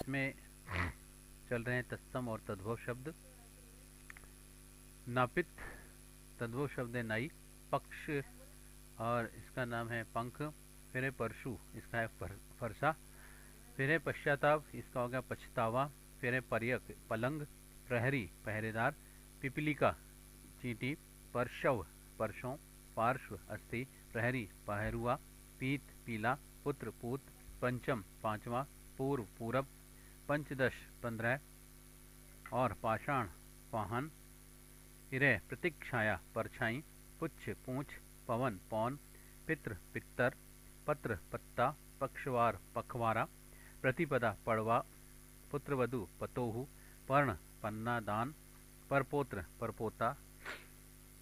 इसमें चल रहे हैं तत्सम और तद्भव शब्द। नापित तद्भव शब्द है नाई, पक्ष और इसका नाम है पंख, फिर है परशु, इसका है फरसा, फिर है पश्चाताप, इसका हो गया पछतावा, फिर है पर्यक पलंग, प्रहरी पहरेदार, पिपलिका चींटी, परशव परसों, पार्श्व अस्थि, प्रहरी पहरुआ, पीत पीला, पुत्र पूत, पंचम पांचवा, पूर्व पूरब, पंचदश 15 और पाषाण पाहन, हिरय प्रतीक्षाया परछाई, पुच्छ पूंछ, पवन पौन, पितृ पित्तर, पत्र पत्ता, पक्षवार पखवारा, प्रतिपदा पड़वा, पुत्रवधु पतोहु, पर्ण पन्ना दान, परपोत्र परपोता,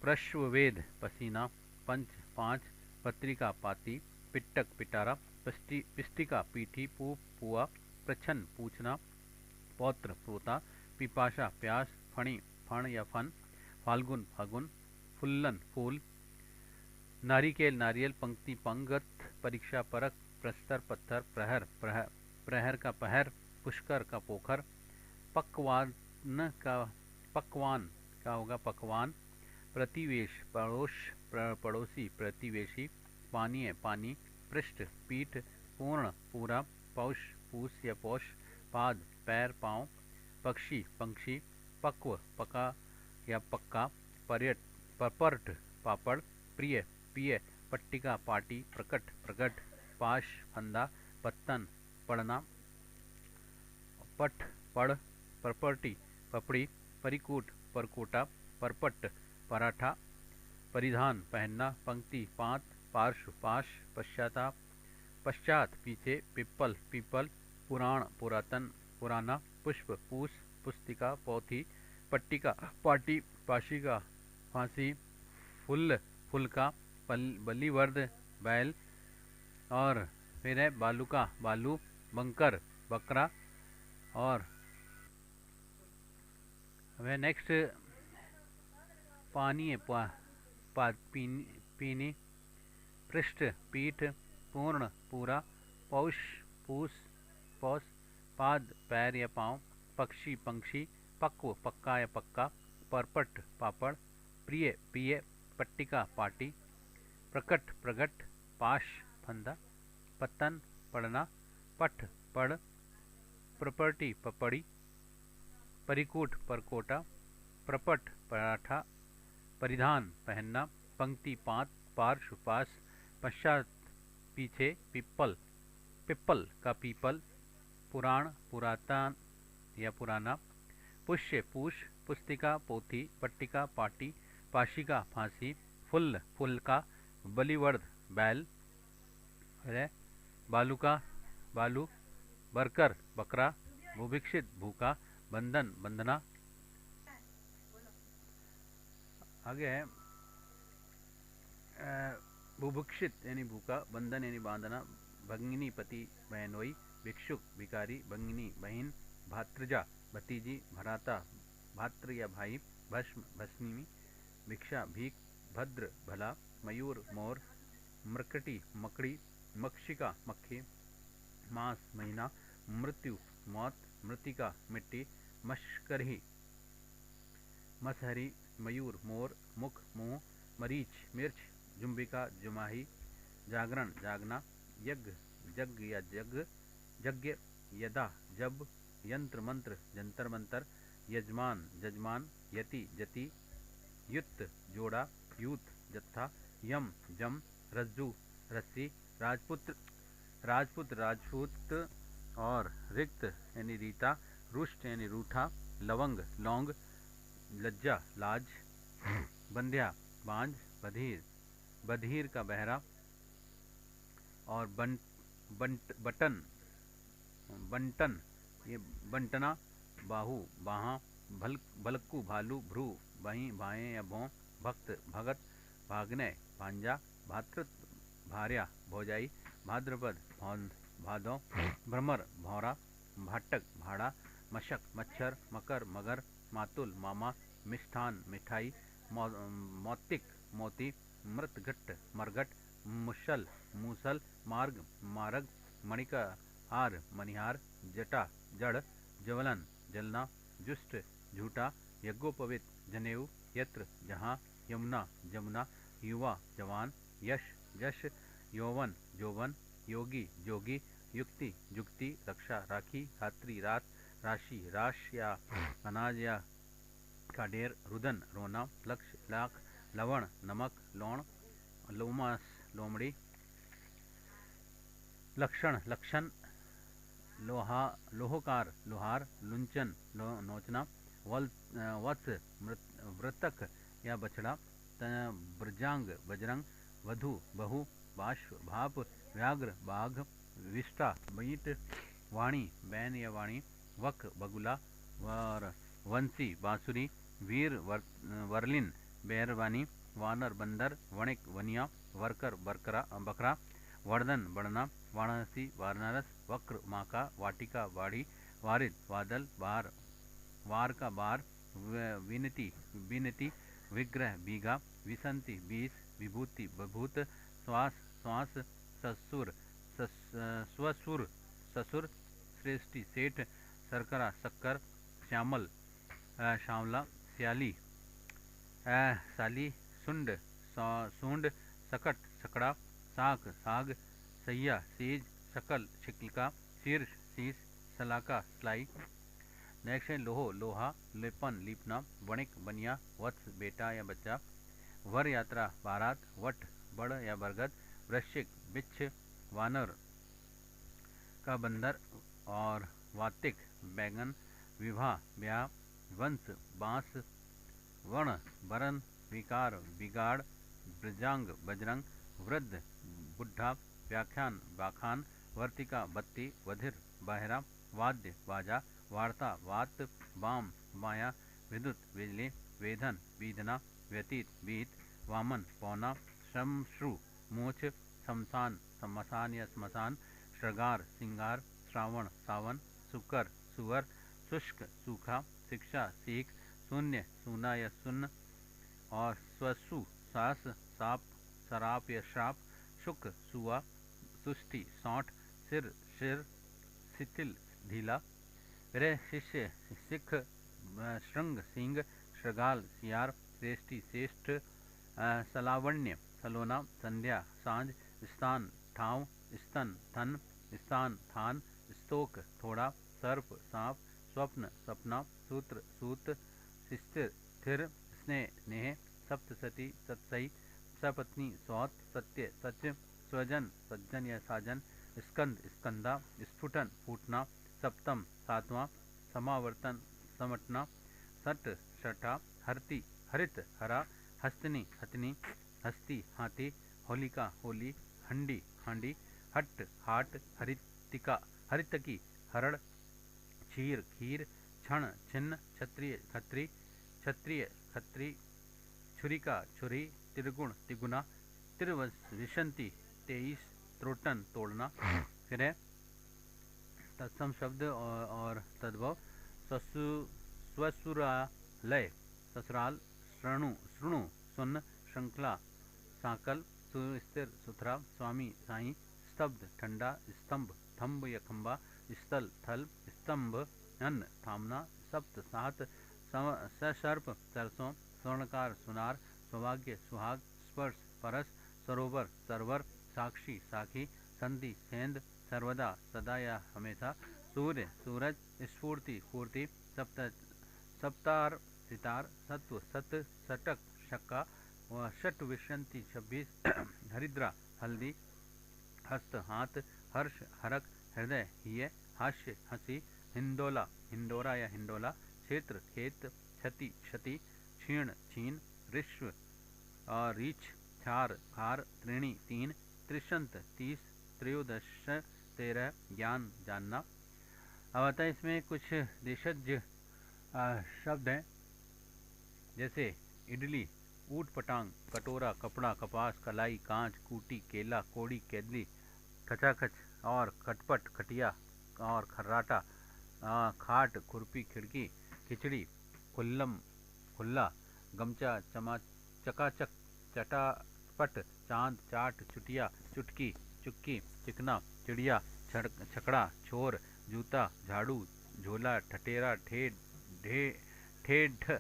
प्रश्ववेद पसीना, पंच 5, पत्रिका पाती, पिट्टक पिटारा, पिष्टिका पीठी, पू पुआ, प्रछन पूछना, पौत्र पोता, पिपाशा प्यास, फणी फण या फन, फाल्गुन फागुन, फुल्लन फूल, नारिकेल नारियल, पंक्ति पंगत, परीक्षा परक, प्रस्तर पत्थर, प्रहर प्रहर का पहर, पुष्कर का पोखर, पकवान का होगा पकवान, प्रतिवेश पड़ोसी प्रतिवेशी, पानीय पानी, पृष्ठ पीठ, पूर्ण पूरा, पौष पूस या पौष, पाद पैर पांव, पक्षी पंक्षी, पक्व पका या पक्का, पपर्ट पापड़, प्रिय पिय, पट्टिका पाटी, प्रकट प्रकट, पाश फंदा, पत्तन पड़ना, पट पड़, प्रपर्टी पपड़ी, परिकूट परकोटा, परपट पराठा, परिधान पहनना, पंक्ति पात, पार्श्व पाश, पश्चाताप पश्चात पीछे, पिप्पल पीपल, पुराण पुरातन पुराना, पुष्प पूस, पुस्तिका पोथी, पट्टिका पाटी, पाशिका फांसी, फुल फुलका, बलिवर्द बैल, और फिर है बालुका बालू, बंकर बकरा, और वह नेक्स्ट पानी पीनी, पृष्ठ पीठ, पूर्ण पूरा, पौष पूस पौष, पाद पैर या पांव, पक्षी पंक्षी, पक्व पक्का या पक्का, परपट पापड़, प्रिय पिय, पट्टिका पाटी, प्रकट प्रगट, पाश फंदा, पतन पड़ना, पठ पड़, प्रपर्टी पपड़ी, परिकूट परकोटा, प्रपट पराठा, परिधान पहनना, पंक्ति पात, पार्श्व पास, पश्चात पीछे, पिप्पल पिप्पल का पीपल, पुराण पुरातन या पुराना, पुष्य पूष, पुस्तिका पोथी, पट्टिका पाटी, पाशिका फांसी, फुल फुलका, बलिवर्द बैल, बालुका बालू, बरकर बकरा, बुभिक्षित भूखा, बंधन बंधना। आगे है बुभुक्षित यानी भूखा, बंधन यानी बांधना, भगिनी पति बहनोई, भिक्षुक भिकारी, भगिनी बहन, भात्रजा भतीजी, भराता भात्र या भाई, भस्म भस्मी, भिक्षा भीख, भद्र भला, मयूर मोर, मृकटी मकड़ी, मक्षिका मक्खी, मास महीना, मृत्यु मौत, मृतिका मिट्टी, मशकरही मसहरी, मयूर मोर, मुख मुंह, मरीच मिर्च, जुम्बिका जुमाही, जागरण जागना, यज्ञ जग या जग, यज्ञ यदा जब, यंत्र मंत्र जंतर मंतर, यजमान जजमान, यति जति, युक्त जोड़ा, यूथ जत्था, यम जम, रज्जु रस्सी, राजपुत्र राजपुत राजपूत, और रिक्त यानी रीता, रुष्ट यानी रूठा, लवंग लौंग, लज्जा लाज, बंध्या बांझ, बधिर बधिर का बहरा, और बटन बंटन ये बंटना, बाहु बाहा, भलक्कू भालू, भ्रू बही भाएं या भों, भक्त भगत, भाग्ने भांजा, भातृ भार्या भौजाई, भाद्रपद भादों, भ्रमर भौरा, भाटक भाड़ा, मशक मच्छर, मकर मगर, मातुल मामा, मिष्ठान मिठाई, मौतिक मोती, मृतघट्ट मरघट, मुसल मूसल, मार्ग मार्ग, मणिका हार मणिहार, जटा जड़, ज्वलन जलना, जुष्ट झूठा, यज्ञोपवीत जनेऊ, यत्र जहाँ, यमुना जमुना, युवा जवान, यश यश, यौवन जौवन, योगी जोगी, युक्ति जुक्ति, रक्षा राखी, रात्रि रात, राशि राश या अनाज या काडेर, रुदन रोना, लक्ष्य लाख, लवण नमक लौण, लोमास लोमड़ी, लक्षण लक्षण, लोहकार लोहार, लुंचन नोचना, वत्स वृतक या बछड़ा, ब्रजांग बजरंग, वधु बहू, बाष्प भाप, व्याघ्र बाघ, विष्टा बीट, वाणी बैन या वाणी, वक बगुला, वंशी बांसुरी, वीर वर्लिन बैरवानी, वानर बंदर, वणिक वनिया, वर्कर बकरा, वर्धन बढ़ना, वाराणसी वाराणस, वक्र माका, वाटिका वाड़ी, वारिद बादल, बार वार का बार, विनती विनती, विग्रह बीघा, विसंति बीस, विभूति बभूत, श्वास श्वास, ससुर स्वसुर ससुर, श्रेष्ठी सेठ, शर्करा शक्कर, श्यामल श्यामला, स्याली साली, सुंड सूंड, सकट सकड़ा, साग साग, सैया सेज, शकल शिकलिका, शीर्ष शीश, सलाका सलाई। नेक्स्ट है लोहो लोहा, लेपन लीपना, वणिक बनिया, वत्स बेटा या बच्चा, वर यात्रा बारात, वट बड़ या बरगद, वृश्चिक बिच्छ, वानर का बंदर और वातिक बैगन, विवाह ब्याह, वंश बांस, वर्ण बरन, विकार बिगाड़, ब्रजांग बजरंग, वृद्ध बुढ़ा, व्याख्यान बाखान, वर्तिका बत्ती, वधिर बाहरा, वाद्य बाजा, वार्ता वात, बाम माया, विद्युत बिजली, वेधन बीधना, व्यतीत बीत, वामन पौना, श्मश्रु मूछ, शमशान शमशान या स्मशान, श्रृंगार सिंगार, श्रावण सावन, सुकर सुअर, शुष्क सूखा, शिक्षा सीख, शून्य सूना या सुन्न, और स्वसु सास, साप शराप या श्राप, शुक सुआ, सुष्टि सौंठ, सिर शिर, शिथिल ढीला, रे शिष्य सिख, श्रृंग सिंह, श्रृगाल सियार, श्रेष्ठी श्रेष्ठ, सलावण्य सलोना, संध्या सांझ, स्थान ठाव, स्तन थन, स्थान थान, स्तोक थोड़ा, सर्प सांप, स्वप्न सपना, सूत्र सूत, स्थिर स्थिर, स्नेह स्नेह, सप्तसती सतसई, सपत्नी सौत, सत्य सत्य, स्वजन सज्जन या साजन, स्कंद स्कंदा, स्फुटन फूटना, सप्तम सातवां, समावर्तन समटना, सट छठा, हरति हरित हरा, हस्तनी हथनी, हस्ती हाथी, होलिका होली, हंडी हांडी, हट्ट हाट, हरितिका हरितकी हरण, क्षीर खीर, क्षण छिन्न, क्षत्रिय खत्री, क्षत्रिय खत्री, छुरिका छुरी, त्रिगुण तिगुना, त्रिविशंति 23, त्रोटन तोड़ना। फिर है तत्सम शब्द और तद्भव, स्वसुरालय ससुराल, श्रणु श्रृणु सुन्न, श्रृंखला सांकल, सुस्थिर सुथरा, स्वामी साई, स्तब्ध ठंडा, स्तंभ थंब या खंबा, स्थल थल, स्तंभ अन्न थामना, सप्त सात, सशर्प सरसों, स्वर्णकार सुनार, सौभाग्य सुहाग, स्पर्श परस, सरोवर सरवर, साक्षी साखी, संधि सेंध, सर्वदा सदा या हमेशा, सूर्य सूरज, स्फूर्ति फूर्ति, सप्तार सितार, सत्व सत, शटक शक्का, षट विशंति 26, हरिद्रा हल्दी, हस्त हाथ, हर्ष हरक, हृदय हिय, हास्य हंसी, हिंदोला हिंडोरा या हिंडोला, क्षेत्र खेत, क्षति क्षति, क्षीण छीन, ऋष्व और रीछ, क्षार खार, त्रिणी 3, त्रिशंत 30, त्रयोदश 13, ज्ञान जानना। अब आता है इसमें कुछ देशज शब्द हैं, जैसे इडली, ऊट पटांग, कटोरा, कपड़ा, कपास, कलाई, कांच, कूटी, केला, कोड़ी, केदली, खचाखच और खटपट, खटिया और खर्राटा, खाट, खुरपी, खिड़की, खिचड़ी, खुल्लम, खुल्ला, गमचा, चकाचक, चटापट, चांद, चाट, चुटिया, चुटकी, चुक्की, चिकना, चिड़िया, छकड़ा, छोर, जूता, झाड़ू, झोला, ठठेरा, ठेठ, ढे ठेठ,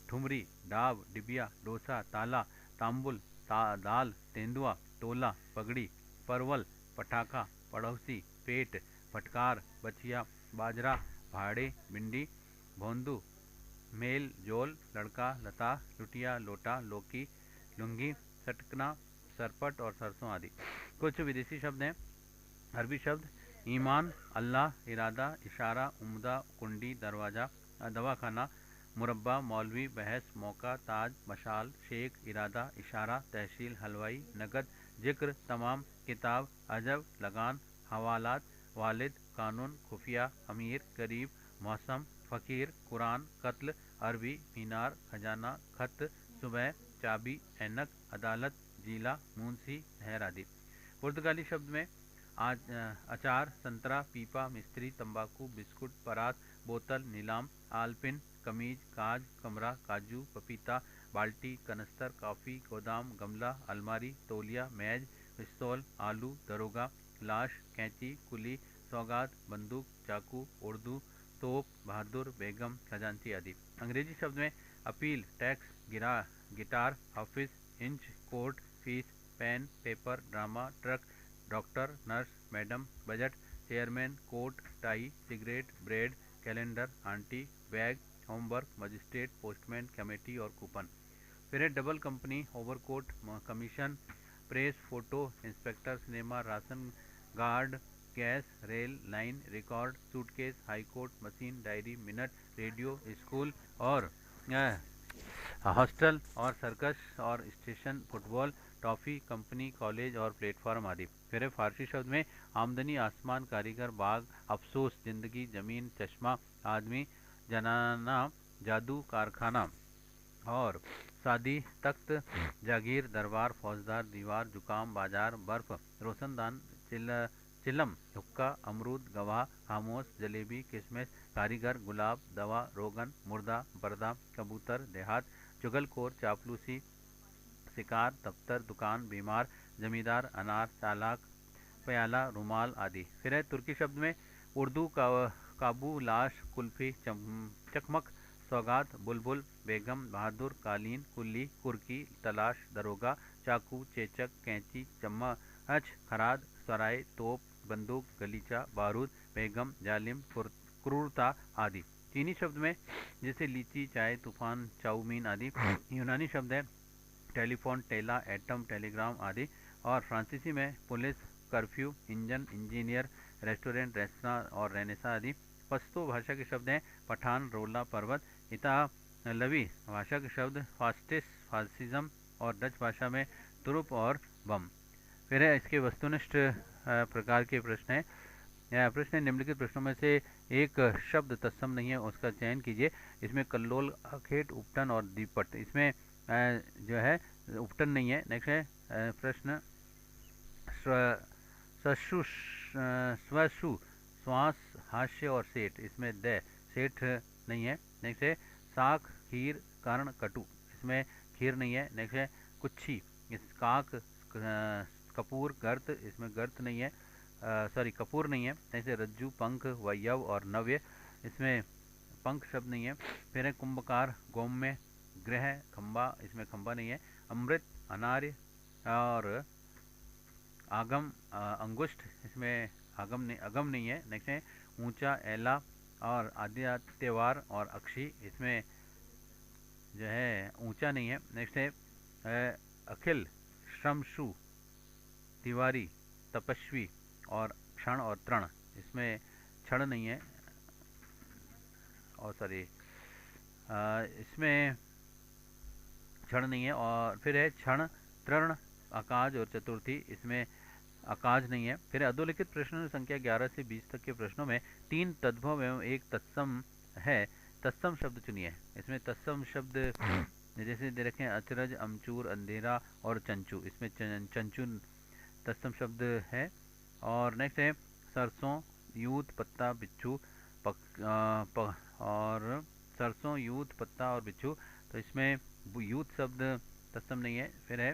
ठुमरी, डाब, डिबिया, डोसा, ताला, तांबुल, दाल, तेंदुआ, तोला, पगड़ी, परवल, पटाखा, पड़ोसी, पेट, फटकार, बचिया, बाजरा, भाड़े, भिंडी, भोंदू, मेल, जोल, लड़का, लता, लुटिया, लोटा, लौकी, लुंगी, सटकना, सरपट और सरसों आदि। कुछ विदेशी शब्द हैं। अरबी शब्द ईमान, अल्लाह, इरादा, इशारा, उम्दा, कुंडी, दरवाज़ा, दवाखाना, मुरब्बा, मौलवी, बहस, मौका, ताज, मशाल, शेख, इरादा, इशारा, तहसील, हलवाई, नकद, जिक्र, तमाम, किताब, अजब, लगान, हवालात, वालिद, कानून, खुफिया, अमीर, गरीब, मौसम, फ़कीर, कुरान, कत्ल, अरबी, मीनार, खजाना, खत, सुबह, चाबी, ऐनक, अदालत, जीला, मुंशी, शहर आदि। पुर्तगाली शब्द में अचार, संतरा, पीपा, मिस्त्री, तंबाकू, बिस्कुट, परात, बोतल, नीलाम, आलपिन, कमीज, काज, कमरा, काजू, पपीता, बाल्टी, कनस्तर, कॉफ़ी, गोदाम, गमला, अलमारी, तौलिया, मेज, पिस्तौल, आलू, दरोगा, लाश, कैंची, कुली, सौगात, बंदूक, चाकू, उर्दू, तोप, बहादुर, बेगम, खजांची आदि। अंग्रेजी शब्द में appeal, tax, guitar, office, inch, court, fees, pen, paper, drama, truck, doctor, nurse, madam, budget, chairman, coat, tie, cigarette, bread, calendar, aunty, bag, homework, magistrate, postman, committee और कूपन। फिर है double company, overcoat, commission, press, photo, inspector, cinema, ration, guard, gas, rail, line, record, suitcase, high court, machine, diary, minute, radio, school और hostel और circus और station, football, toffee, company, college और platform आदि। फिर है फारसी शब्द में आमदनी, आसमान, कारीगर, बाग, अफसोस, जिंदगी, ज़मीन, चश्मा, आदमी, जनाना, जादू, कारखाना और शादी, तख्त, जागीर, दरबार, फौजदार, दीवार, जुकाम, बाजार, बर्फ, रोशनदान, चिलम, हुक्का, अमरूद, गवाह, खामोश, जलेबी, किशमिश, कारीगर, गुलाब, दवा, रोगन, मुर्दा, पर्दा, कबूतर, देहात, चुगलखोर, चापलूसी, शिकार, दफ्तर, दुकान, बीमार, जमींदार, अनार, चालाक, प्याला, रुमाल आदि। फिर है तुर्की शब्द में उर्दू, काबू, लाश, कुल्फी, चकमक, सौगात, बुलबुल, बेगम, बहादुर, कालीन, कुल्ली, कुर्की, तलाश, दरोगा, चाकू, चेचक, कैंची, चम्मच, खराद, सराय, तोप, बंदूक, गलीचा, बारूद, बेगम, जालिम, क्रूरता आदि। चीनी शब्द में जैसे लीची, चाय, तूफान, चाउमीन आदि। यूनानी शब्द है टेलीफोन, टेला, एटम, टेलीग्राम आदि। और फ्रांसीसी में police, curfew, engine, engineer, restaurant, restaurant और रेनेसा आदि। पश्तो भाषा के शब्द हैं पठान, रोला, पर्वत। इतालवी भाषा के शब्द फास्टिस, फासिज्म और डच भाषा में तुरुप और बम। फिर है इसके वस्तुनिष्ठ प्रकार के प्रश्न हैं। यह प्रश्न निम्नलिखित प्रश्नों में से एक शब्द तत्सम नहीं है, उसका चयन कीजिए। इसमें कल्लोल, अखेट, उपटन और दीपट। इसमें जो है उपटन नहीं है। नेक्स्ट है प्रश्न स्वशु, स्वशु, श्वास, हास्य और सेठ। इसमें सेठ नहीं है। नेक्स्ट है साख, खीर, कर्ण, कटु। इसमें खीर नहीं है। नेक्स्ट है कुच्छी, इस काक, कपूर, गर्त। इसमें गर्त नहीं है, सॉरी कपूर नहीं है। ऐसे रज्जू, पंख, वयव और नव्य। इसमें पंख शब्द नहीं है। फिर है कुंभकार, गौम्य, ग्रह, खंबा। इसमें खंबा नहीं है। अमृत, अनार्य और आगम, अंगुष्ठ। इसमें अगम नहीं है। नेक्स्ट है ऊंचा, एला और आदित्यवार और अक्षी। इसमें जो है ऊंचा नहीं है। नेक्स्ट है अखिल, श्रमशु, तिवारी, तपस्वी और क्षण और तृण। इसमें क्षण नहीं है और सॉरी इसमें क्षण नहीं है। और फिर है क्षण, तृण, अकाज और चतुर्थी। इसमें अकाज नहीं है। फिर अधोलिखित प्रश्नों संख्या 11 से 20 तक के प्रश्नों में 3 तद्भव एवं एक तत्सम है। तत्सम शब्द चुनिए। इसमें तत्सम शब्द जैसे दे रखे हैं अचरज, अमचूर, अंधेरा और चंचू। इसमें चंचू तत्सम शब्द है। और नेक्स्ट है सरसों, यूत, पत्ता, बिच्छू, और सरसों, यूत, पत्ता और बिच्छू। तो इसमें यूत शब्द तत्सम नहीं है। फिर है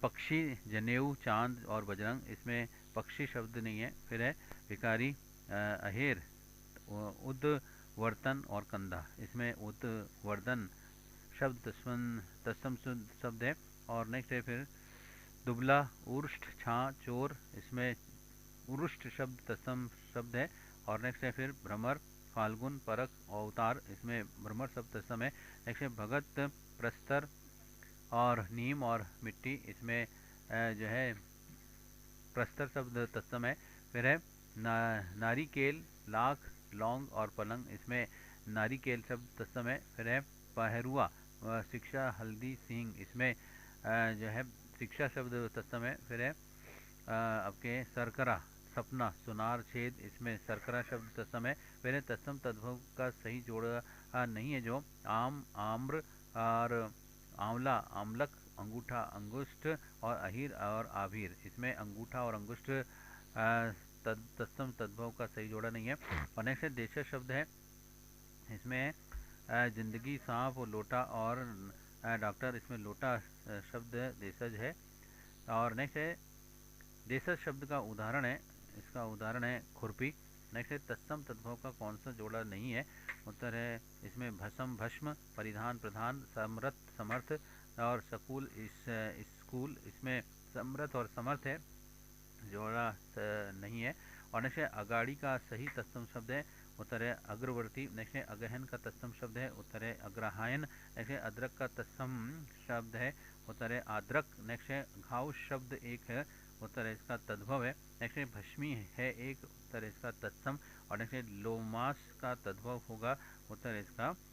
पक्षी, जनेऊ, चांद और बजरंग। इसमें पक्षी शब्द नहीं है। फिर है भिखारी, अहेर, उद्वर्तन और कंधा। इसमें उद्वर्तन शब्द तत्सम शब्द है। और नेक्स्ट है फिर दुबला, उर्ष्ट, छाँ, चोर। इसमें उरुष्ट शब्द तत्सम शब्द है। और नेक्स्ट है फिर भ्रमर, फाल्गुन, परक, अवतार। इसमें भ्रमर शब्द तत्सम है। नेक्स्ट है भगत, प्रस्तर और नीम और मिट्टी। इसमें जो है प्रस्तर शब्द तत्सम है। फिर है नारिकेल, लाख, लौंग और पलंग। इसमें नारिकेल शब्द तत्सम है। फिर है पहरुआ, शिक्षा, हल्दी, सींग। इसमें जो है शिक्षा शब्द तत्सम है। फिर है आपके सरकरा, सपना, सुनार, छेद। इसमें सरकरा शब्द तत्सम है। फिर है तत्सम तद्भव का सही जोड़ा नहीं है जो आम, आम्र और आंवला, आमलक, अंगूठा, अंगुष्ठ और अहीर और आभीर। इसमें अंगूठा और अंगुष्ठ तत्सम तद्भव का सही जोड़ा नहीं है। और नेक्स्ट है देशज शब्द है। इसमें जिंदगी, सांप और लोटा और डॉक्टर। इसमें लोटा शब्द देशज है। और नेक्स्ट है देशज शब्द का उदाहरण है, इसका उदाहरण है खुरपी। नेक्स्ट है तत्सम तद्भव का कौन सा जोड़ा नहीं है। उत्तर है इसमें भस्म, भस्म, परिधान, प्रधान, समर्थ, समर्थ और सकूल, स्कूल। इसमें समर्थ और समर्थ है, जोड़ा नहीं है। और नेक्स्ट है अगाड़ी का सही तत्सम शब्द है। उत्तर है अग्रवर्ती। नेक्स्ट है अगहन का तत्सम शब्द है। उत्तर है अग्रहायन। नेक्स्ट है अदरक का तत्सम शब्द है। उत्तर है आद्रक। नेक्स्ट है घाव शब्द एक है। उत्तर है इसका तद्भव है। नेक्स्ट है भस्मी है एक। उत्तर है इसका तत्सम। और नेक्स्ट है लोमास का तद्भव होगा। उत्तर है इसका